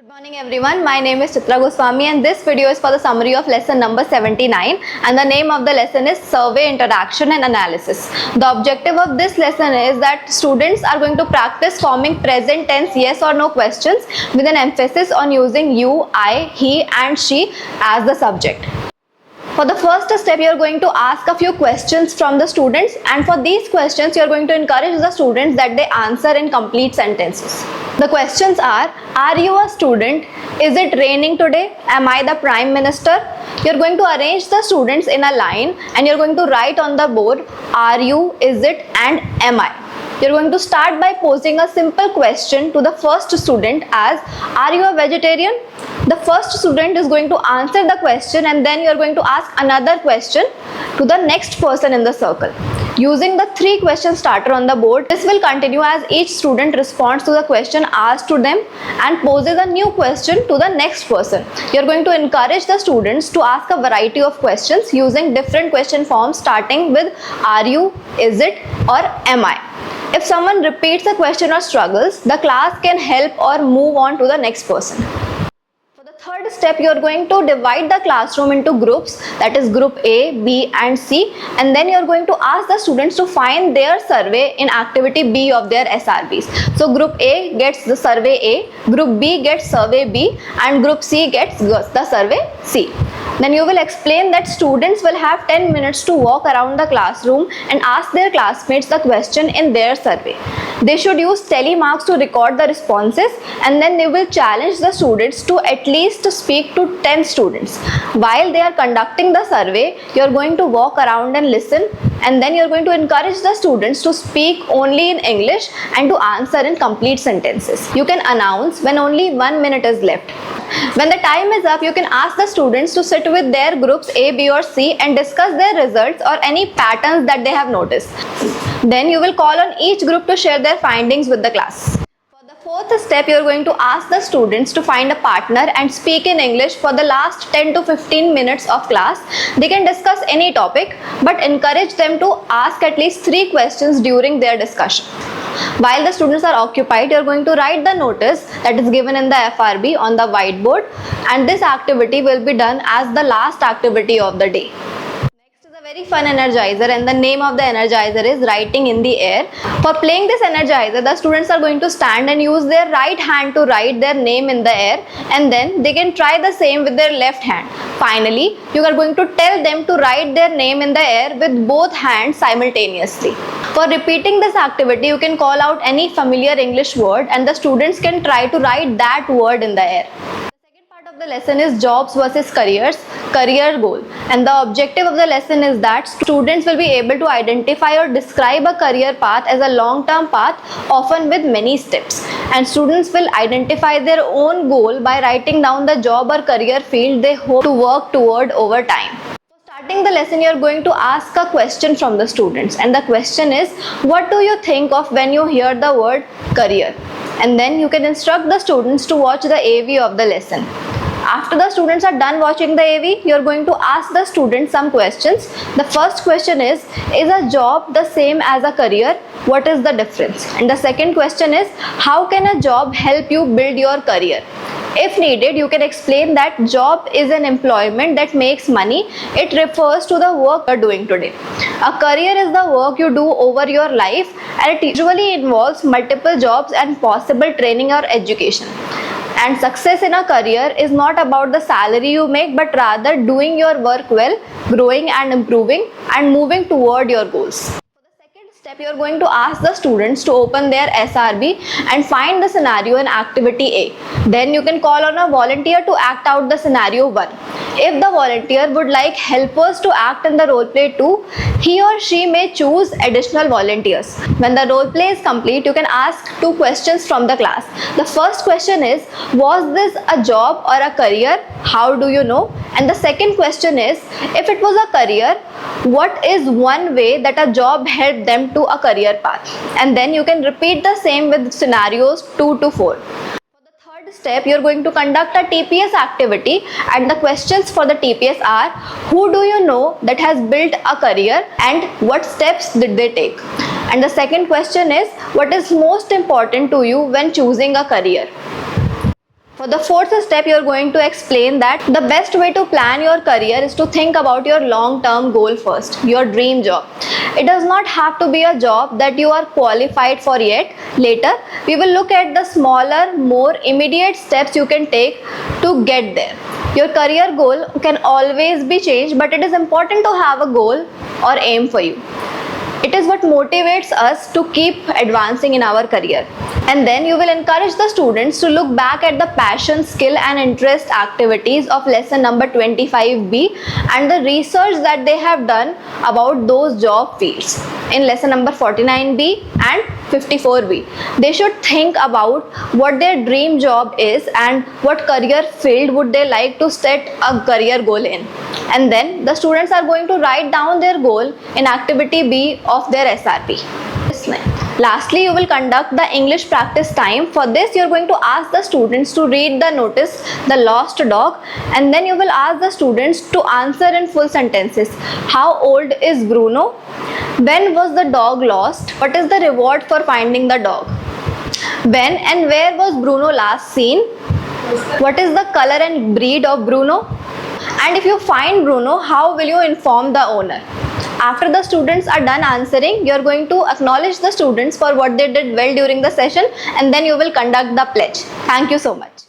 Good morning everyone, my name is Chitra Goswami and this video is for the summary of lesson number 79 and the name of the lesson is Survey Interaction and Analysis. The objective of this lesson is that students are going to practice forming present tense yes or no questions with an emphasis on using you, I, he and she as the subject. For the first step, you are going to ask a few questions from the students, and for these questions, you are going to encourage the students that they answer in complete sentences. The questions are you a student? Is it raining today? Am I the Prime Minister? You are going to arrange the students in a line and you are going to write on the board, are you, is it and am I? You are going to start by posing a simple question to the first student as, are you a vegetarian? The first student is going to answer the question and then you are going to ask another question to the next person in the circle. Using the 3 question starter on the board, this will continue as each student responds to the question asked to them and poses a new question to the next person. You are going to encourage the students to ask a variety of questions using different question forms starting with are you, is it or am I. If someone repeats the question or struggles, the class can help or move on to the next person. Third step, you are going to divide the classroom into groups, that is group A, B and C, and then you are going to ask the students to find their survey in activity B of their SRBs. So group A gets the survey A, group B gets survey B and group C gets the survey C. Then you will explain that students will have 10 minutes to walk around the classroom and ask their classmates the question in their survey. They should use telemarks to record the responses and then they will challenge the students to at least speak to 10 students. While they are conducting the survey, you are going to walk around and listen, and then you are going to encourage the students to speak only in English and to answer in complete sentences. You can announce when only 1 minute is left. When the time is up, you can ask the students to sit with their groups A, B or C and discuss their results or any patterns that they have noticed. Then you will call on each group to share their findings with the class. For the fourth step, you are going to ask the students to find a partner and speak in English for the last 10 to 15 minutes of class. They can discuss any topic, but encourage them to ask at least 3 questions during their discussion. While the students are occupied, you are going to write the notice that is given in the FRB on the whiteboard, and this activity will be done as the last activity of the day. Next is a very fun energizer, and the name of the energizer is writing in the air. For playing this energizer, the students are going to stand and use their right hand to write their name in the air, and then they can try the same with their left hand. Finally, you are going to tell them to write their name in the air with both hands simultaneously. For repeating this activity, you can call out any familiar English word and the students can try to write that word in the air. The second part of the lesson is jobs versus careers, career goal. And the objective of the lesson is that students will be able to identify or describe a career path as a long-term path, often with many steps. And students will identify their own goal by writing down the job or career field they hope to work toward over time. Starting the lesson, you are going to ask a question from the students, and the question is, what do you think of when you hear the word career? And then you can instruct the students to watch the AV of the lesson. After the students are done watching the AV, you are going to ask the students some questions. The first question is a job the same as a career? What is the difference? And the second question is, how can a job help you build your career? If needed, you can explain that job is an employment that makes money. It refers to the work you are doing today. A career is the work you do over your life, and it usually involves multiple jobs and possible training or education. And success in a career is not about the salary you make, but rather doing your work well, growing and improving and moving toward your goals. Step, you are going to ask the students to open their SRB and find the scenario in activity A. Then you can call on a volunteer to act out the scenario 1. If the volunteer would like helpers to act in the role play too, he or she may choose additional volunteers. When the role play is complete, you can ask 2 questions from the class. The first question is, was this a job or a career? How do you know? And the second question is, if it was a career, what is one way that a job helped them to a career path? And then you can repeat the same with scenarios 2 to 4. For the third step, you are going to conduct a TPS activity, and the questions for the TPS are, who do you know that has built a career and what steps did they take? And the second question is, what is most important to you when choosing a career? For the fourth step, you are going to explain that the best way to plan your career is to think about your long-term goal first, your dream job. It does not have to be a job that you are qualified for yet. Later, we will look at the smaller, more immediate steps you can take to get there. Your career goal can always be changed, but it is important to have a goal or aim for you. It is what motivates us to keep advancing in our career. And then you will encourage the students to look back at the passion, skill and interest activities of lesson number 25B and the research that they have done about those job fields in lesson number 49B and 54B. They should think about what their dream job is and what career field would they like to set a career goal in. And then the students are going to write down their goal in activity B of their SRP. Lastly, you will conduct the English practice time. For this, you are going to ask the students to read the notice, The Lost Dog, and then you will ask the students to answer in full sentences. How old is Bruno? When was the dog lost? What is the reward for finding the dog? When and where was Bruno last seen? What is the color and breed of Bruno? And if you find Bruno, how will you inform the owner? After the students are done answering, you are going to acknowledge the students for what they did well during the session, and then you will conduct the pledge. Thank you so much.